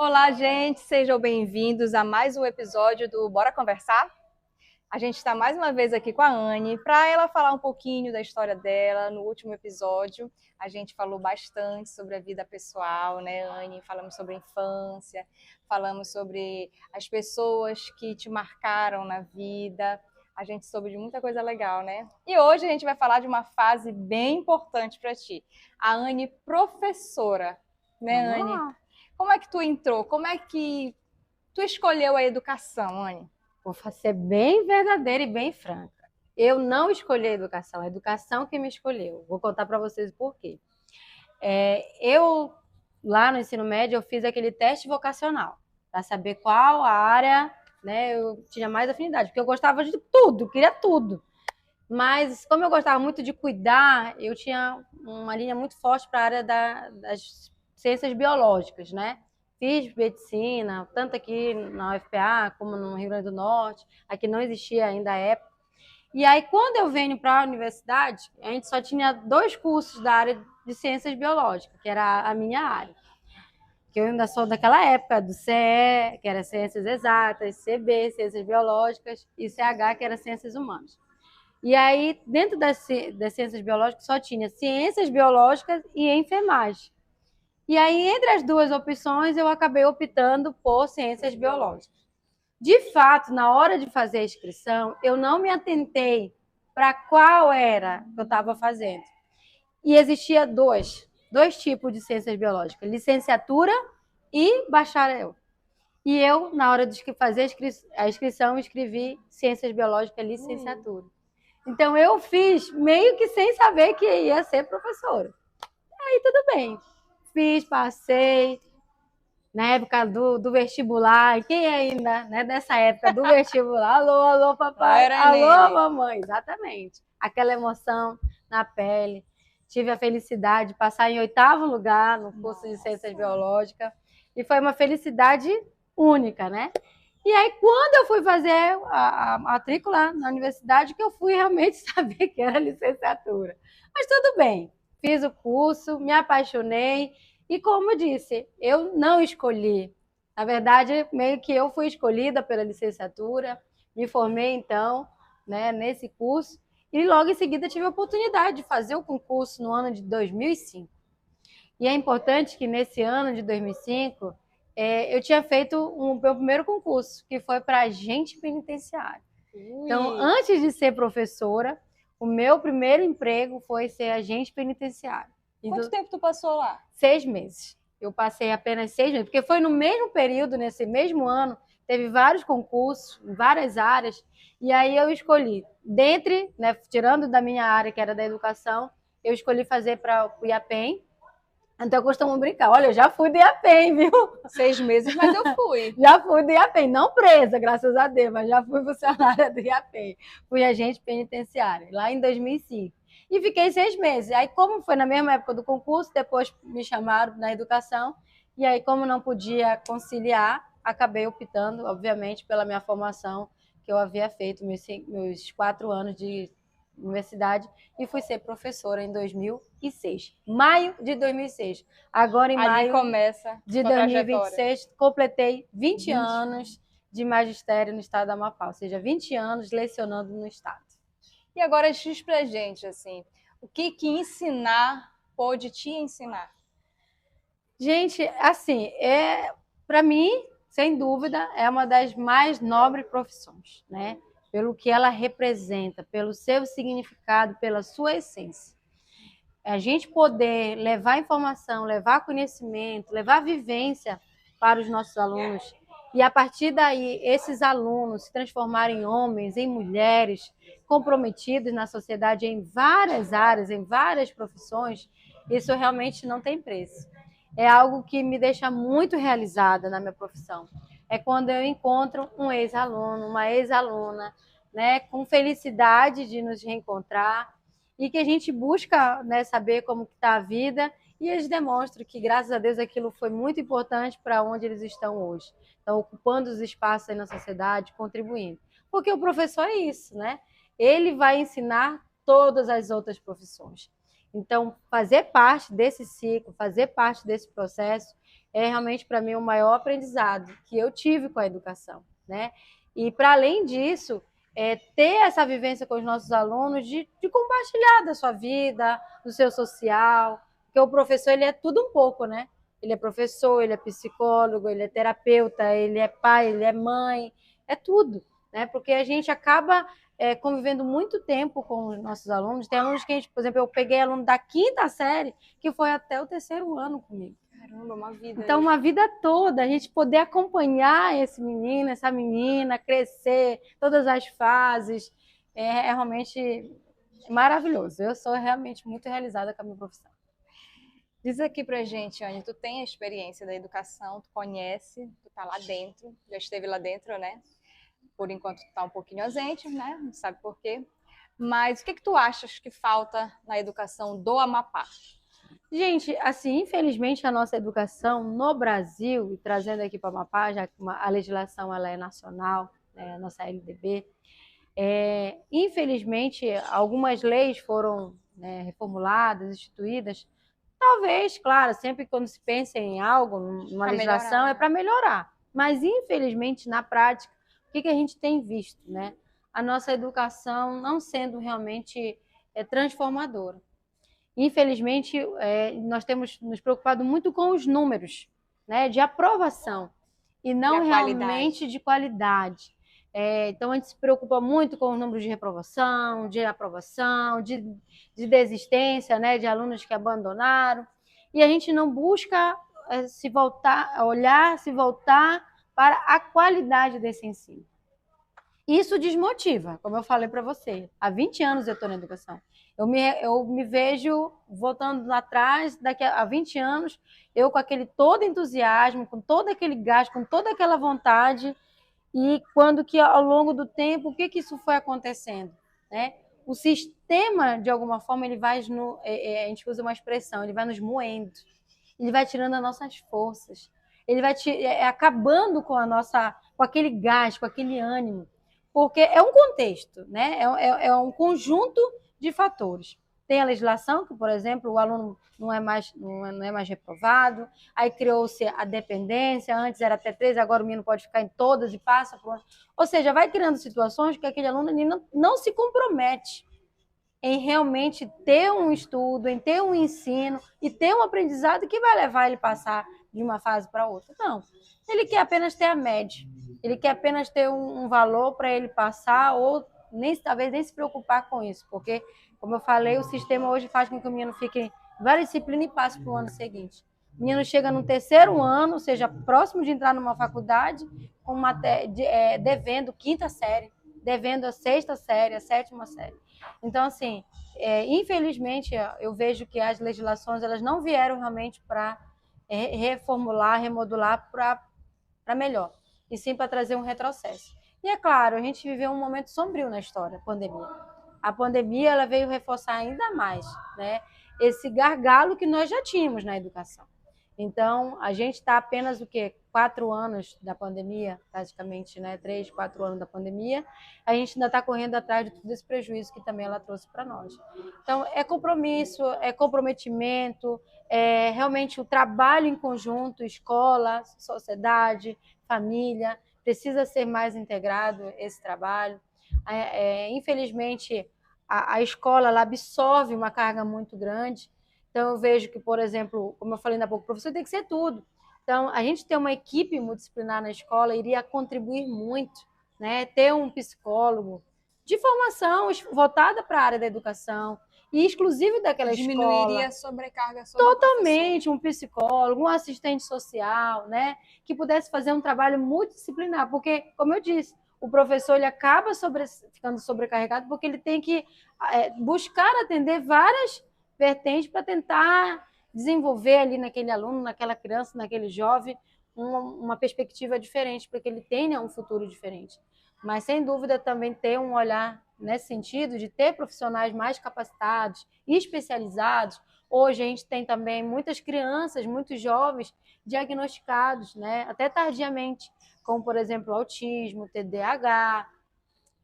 Olá, gente, sejam bem-vindos a mais um episódio do Bora Conversar. A gente está mais uma vez aqui com a Anne para ela falar um pouquinho da história dela. No último episódio, a gente falou bastante sobre a vida pessoal, né, Anne? Falamos sobre a infância, falamos sobre as pessoas que te marcaram na vida. A gente soube de muita coisa legal, né? E hoje a gente vai falar de uma fase bem importante para ti. A Anne, professora, né, Vamos Anne? lá. Como é que tu entrou? Como é que tu escolheu a educação, Anne? Vou ser bem verdadeira e bem franca. Eu não escolhi a educação que me escolheu. Vou contar para vocês o porquê. Eu, lá no ensino médio, eu fiz aquele teste vocacional para saber qual a área, né, eu tinha mais afinidade, porque eu gostava de tudo, queria tudo. Mas como eu gostava muito de cuidar, eu tinha uma linha muito forte para a área das ciências biológicas, né? Fiz medicina, tanto aqui na UFPA como no Rio Grande do Norte. Aqui não existia ainda a época. E aí, quando eu venho para a universidade, a gente só tinha dois cursos da área de ciências biológicas, que era a minha área. Que eu ainda sou daquela época do CE, que era ciências exatas, CB, ciências biológicas, e CH, que era ciências humanas. E aí, dentro das ciências biológicas, só tinha ciências biológicas e enfermagem. E aí, entre as duas opções, eu acabei optando por ciências biológicas. De fato, na hora de fazer a inscrição, eu não me atentei para qual era que eu estava fazendo. E existia dois tipos de ciências biológicas, licenciatura e bacharel. E eu, na hora de fazer a inscrição, escrevi ciências biológicas licenciatura. Então eu fiz meio que sem saber que ia ser professora. Aí tudo bem. Fiz, passei. Na época do vestibular, quem ainda, né, dessa época do vestibular, alô, alô, papai, Era alô, Nenê. mamãe, exatamente. Aquela emoção na pele. Tive a felicidade de passar em 8º lugar no curso de Ciências Biológicas e foi uma felicidade única, né? E aí, quando eu fui fazer a matrícula na universidade, que eu fui realmente saber que era licenciatura. Mas tudo bem, fiz o curso, me apaixonei e, como eu disse, eu não escolhi. Na verdade, meio que eu fui escolhida pela licenciatura, me formei então, né, nesse curso e logo em seguida tive a oportunidade de fazer o concurso no ano de 2005. E é importante que nesse ano de 2005 eu tinha feito meu primeiro concurso, que foi para agente penitenciário. Então, Ui. antes de ser professora, o meu primeiro emprego foi ser agente penitenciário. Quanto tempo tu passou lá? 6 meses. Eu passei apenas 6 meses, porque foi no mesmo período, nesse mesmo ano, teve vários concursos, em várias áreas, e aí eu escolhi, dentre, né, tirando da minha área, que era da educação, eu escolhi fazer para o IAPEM. Então eu costumo brincar, olha, eu já fui do IAPEM, viu? 6 meses, mas eu fui. Já fui do IAPEM, não presa, graças a Deus, mas já fui funcionária do IAPEM. Fui agente penitenciária, lá em 2005. E fiquei 6 meses. Aí, como foi na mesma época do concurso, depois me chamaram na educação. E aí, como não podia conciliar, acabei optando, obviamente, pela minha formação que eu havia feito, meus 4 anos de universidade, e fui ser professora em 2006. Maio de 2006. Agora, em Ali maio começa de tua trajetória. 2026, completei 20 20. anos de magistério no estado do Amapá, ou seja, 20 anos lecionando no estado. E agora diz pra gente, assim, o que que ensinar pode te ensinar? Gente, assim, para mim, sem dúvida, é uma das mais nobres profissões, né? Pelo que ela representa, pelo seu significado, pela sua essência. A gente poder levar informação, levar conhecimento, levar vivência para os nossos alunos e a partir daí esses alunos se transformarem em homens, em mulheres comprometidos na sociedade em várias áreas, em várias profissões, isso realmente não tem preço. É algo que me deixa muito realizada na minha profissão. É quando eu encontro um ex-aluno, uma ex-aluna, né, com felicidade de nos reencontrar e que a gente busca, né, saber como está a vida e eles demonstram que, graças a Deus, aquilo foi muito importante para onde eles estão hoje. Estão ocupando os espaços aí na sociedade, contribuindo. Porque o professor é isso, né? Ele vai ensinar todas as outras profissões. Então, fazer parte desse ciclo, fazer parte desse processo, é realmente para mim o maior aprendizado que eu tive com a educação, né? E para além disso, ter essa vivência com os nossos alunos de compartilhar da sua vida, do seu social, porque o professor ele é tudo um pouco, né? Ele é professor, ele é psicólogo, ele é terapeuta, ele é pai, ele é mãe, é tudo, né? Porque a gente acaba convivendo muito tempo com os nossos alunos. Tem alunos que a gente, por exemplo, eu peguei aluno da 5ª série que foi até o 3º ano comigo. Caramba, uma vida. Então, uma vida toda, a gente poder acompanhar esse menino, essa menina, crescer, todas as fases, é realmente maravilhoso. Eu sou realmente muito realizada com a minha profissão. Diz aqui pra gente, Anne, tu tem a experiência da educação, tu conhece, tu tá lá dentro, já esteve lá dentro, né? Por enquanto tu tá um pouquinho ausente, né? Não sabe por quê. Mas o que tu achas que falta na educação do Amapá? Gente, assim, infelizmente a nossa educação no Brasil, e trazendo aqui para o Amapá, já que a legislação ela é nacional, né, a nossa LDB, infelizmente algumas leis foram, né, reformuladas, instituídas. Talvez, claro, sempre quando se pensa em algo, numa legislação, é para melhorar. Mas, infelizmente, na prática, o que a gente tem visto, né? A nossa educação não sendo realmente transformadora. Infelizmente, nós temos nos preocupado muito com os números, né, de aprovação e não realmente de qualidade. Então, a gente se preocupa muito com os números de reprovação, de aprovação, de desistência, né, de alunos que abandonaram. E a gente não busca se voltar para a qualidade desse ensino. Isso desmotiva, como eu falei para você. Há 20 anos eu estou na educação. Eu me vejo voltando lá atrás, daqui a 20 anos, eu com aquele todo entusiasmo, com todo aquele gás, com toda aquela vontade, e quando que ao longo do tempo, o que isso foi acontecendo, né? O sistema, de alguma forma, ele vai, a gente usa uma expressão, ele vai nos moendo, ele vai tirando as nossas forças, ele vai acabando com com aquele gás, com aquele ânimo, porque é um contexto, né? É um conjunto de fatores. Tem a legislação, que, por exemplo, o aluno não é mais reprovado, aí criou-se a dependência, antes era até 3, agora o menino pode ficar em todas e passa por... Ou seja, vai criando situações que aquele aluno não se compromete em realmente ter um estudo, em ter um ensino e ter um aprendizado que vai levar ele a passar de uma fase para outra. Não, ele quer apenas ter a média, ele quer apenas ter um valor para ele passar ou talvez nem se preocupar com isso, porque, como eu falei, o sistema hoje faz com que o menino fique em várias disciplinas e passe para o ano seguinte. O menino chega no 3º ano, ou seja, próximo de entrar numa faculdade, devendo 5ª série, devendo a 6ª série, a 7ª série. Então, assim, infelizmente, eu vejo que as legislações elas não vieram realmente para reformular, remodular para melhor, e sim para trazer um retrocesso. E é claro, a gente viveu um momento sombrio na história, a pandemia. A pandemia ela veio reforçar ainda mais, né, esse gargalo que nós já tínhamos na educação. Então, a gente está apenas 4 anos da pandemia, praticamente, né? 3, 4 anos da pandemia, a gente ainda está correndo atrás de todo esse prejuízo que também ela trouxe para nós. Então, é compromisso, é comprometimento, é realmente o trabalho em conjunto, escola, sociedade, família, precisa ser mais integrado esse trabalho. Infelizmente, a escola ela absorve uma carga muito grande. Então, eu vejo que, por exemplo, como eu falei ainda há pouco, o professor tem que ser tudo. Então, a gente ter uma equipe multidisciplinar na escola iria contribuir muito, né? Ter um psicólogo de formação voltada para a área da educação e exclusivo daquela escola. Diminuiria a sobrecarga sobre totalmente, um psicólogo, um assistente social, né? Que pudesse fazer um trabalho multidisciplinar, porque, como eu disse, o professor ele acaba ficando sobrecarregado porque ele tem que buscar atender várias vertentes para tentar desenvolver ali naquele aluno, naquela criança, naquele jovem, uma perspectiva diferente, para que ele tenha um futuro diferente. Mas, sem dúvida, também ter um olhar nesse sentido de ter profissionais mais capacitados e especializados. Hoje a gente tem também muitas crianças, muitos jovens diagnosticados, né, até tardiamente, como, por exemplo, autismo, TDAH,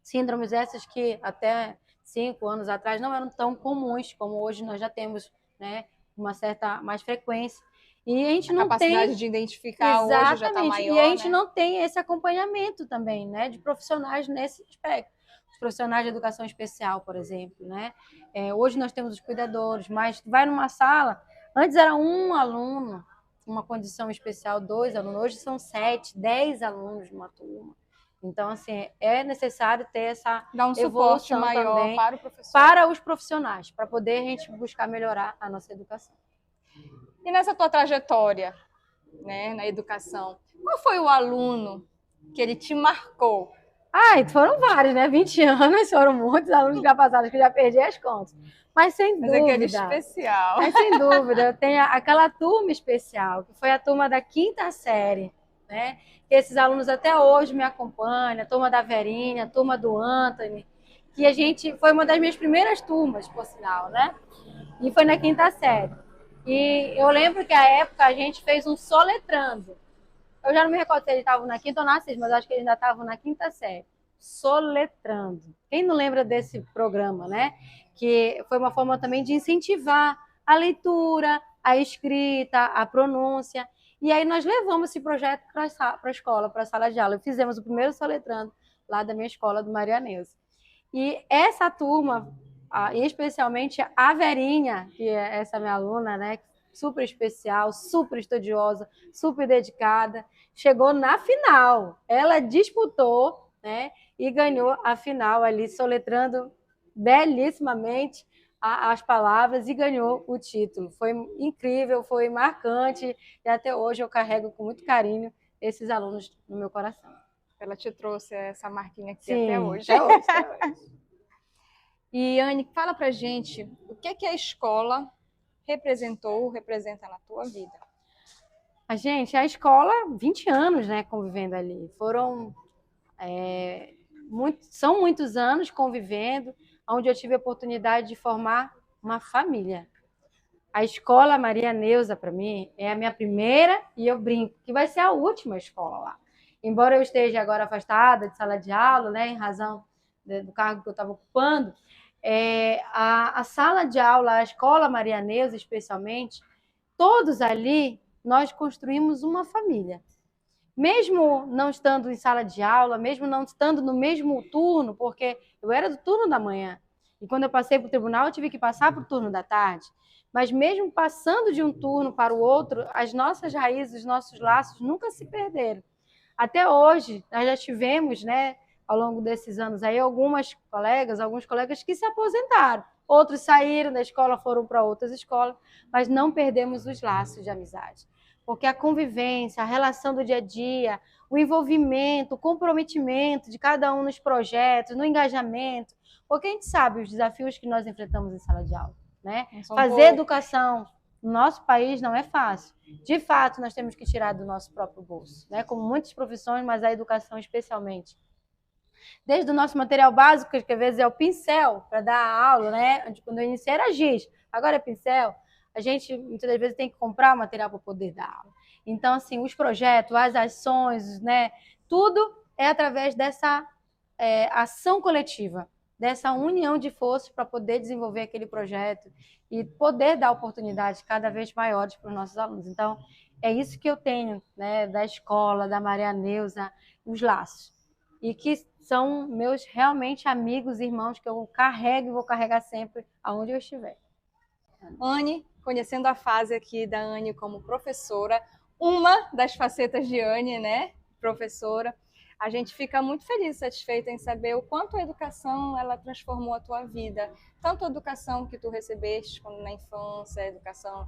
síndromes essas que até 5 anos atrás não eram tão comuns como hoje nós já temos, né, uma certa mais frequência. E a gente não tem capacidade de identificar hoje já está maior, e a gente né? não tem esse acompanhamento também, né, de profissionais nesse aspecto. Os profissionais de educação especial, por exemplo, né? Hoje nós temos os cuidadores, mas vai numa sala, antes era um aluno, uma condição especial, 2 alunos, hoje são 7, 10 alunos numa turma. Então, assim, é necessário ter essa Dar um suporte evolução maior também para o professor. para os profissionais, para poder a gente buscar melhorar a nossa educação. E nessa tua trajetória, né, na educação, qual foi o aluno que ele te marcou? Foram vários, né? 20 anos, foram muitos alunos que já passaram, que eu já perdi as contas. Mas sem dúvida. Aquele especial. Mas sem dúvida, eu tenho aquela turma especial, que foi a turma da 5ª série, né? Esses alunos até hoje me acompanham, a turma da Verinha, a turma do Anthony, que a gente foi uma das minhas primeiras turmas, por sinal, né? E foi na 5ª série. E eu lembro que à época a gente fez um soletrando. Eu já não me recordo se eles estavam na 5ª ou na 6ª, mas acho que eles ainda estavam na 5ª série. Soletrando. Quem não lembra desse programa, né? Que foi uma forma também de incentivar a leitura, a escrita, a pronúncia. E aí nós levamos esse projeto para a escola, para a sala de aula. Fizemos o primeiro soletrando lá da minha escola, do Maria Neuza. E essa turma, especialmente a Verinha, que é essa minha aluna, né? Super especial, super estudiosa, super dedicada, chegou na final. Ela disputou, né, e ganhou a final ali, soletrando belíssimamente as palavras e ganhou o título. Foi incrível, foi marcante e até hoje eu carrego com muito carinho esses alunos no meu coração. Ela te trouxe essa marquinha aqui. Sim, até hoje. Até hoje. E, Anne, fala pra gente o que é que a escola representa na tua vida? A escola, 20 anos, né, convivendo ali. São muitos anos convivendo, onde eu tive a oportunidade de formar uma família. A escola Maria Neuza, para mim, é a minha primeira e eu brinco que vai ser a última escola lá. Embora eu esteja agora afastada de sala de aula, né, em razão do cargo que eu estava ocupando, a sala de aula, a escola Maria Neuza especialmente, todos ali nós construímos uma família. Mesmo não estando em sala de aula, mesmo não estando no mesmo turno, porque eu era do turno da manhã, e quando eu passei para o tribunal eu tive que passar para o turno da tarde, mas mesmo passando de um turno para o outro, as nossas raízes, os nossos laços nunca se perderam. Até hoje, nós já tivemos, né, ao longo desses anos aí, alguns colegas que se aposentaram. Outros saíram da escola, foram para outras escolas, mas não perdemos os laços de amizade. Porque a convivência, a relação do dia a dia, o envolvimento, o comprometimento de cada um nos projetos, no engajamento, porque a gente sabe os desafios que nós enfrentamos em sala de aula, né? Fazer educação no nosso país não é fácil. De fato, nós temos que tirar do nosso próprio bolso, né? Como muitas profissões, mas a educação especialmente. Desde o nosso material básico, que às vezes é o pincel para dar aula, né? Quando eu iniciei era giz, agora é pincel. A gente, muitas das vezes, tem que comprar o material para poder dar aula. Então, assim, os projetos, as ações, né? Tudo é através dessa ação coletiva, dessa união de forças para poder desenvolver aquele projeto e poder dar oportunidades cada vez maiores para os nossos alunos. Então, é isso que eu tenho, né? Da escola, da Maria Neuza, os laços. E que são meus realmente amigos, irmãos, que eu carrego e vou carregar sempre aonde eu estiver. Anne, conhecendo a fase aqui da Anne como professora, uma das facetas de Anne, né, professora, a gente fica muito feliz e satisfeita em saber o quanto a educação ela transformou a tua vida. Tanto a educação que tu recebeste quando na infância, a educação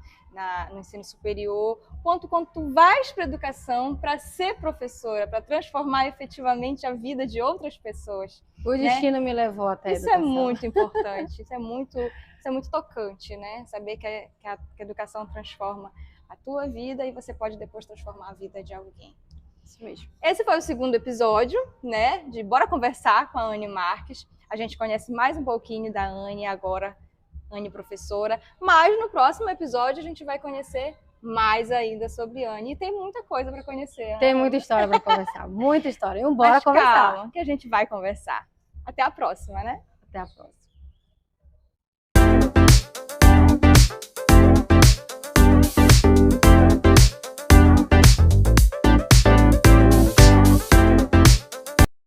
no ensino superior, quanto quando tu vais para a educação para ser professora, para transformar efetivamente a vida de outras pessoas. O destino me levou até a educação. Isso é muito importante, isso é muito tocante, né? Saber que a educação transforma a tua vida e você pode depois transformar a vida de alguém. Isso mesmo. Esse foi o segundo episódio, né, de Bora Conversar com a Anne Marques. A gente conhece mais um pouquinho da Anne agora, Anne professora, mas no próximo episódio a gente vai conhecer mais ainda sobre Anne. E tem muita coisa para conhecer. Tem muita história para conversar, muita história. E bora conversar. Calma, que a gente vai conversar. Até a próxima, né? Até a próxima.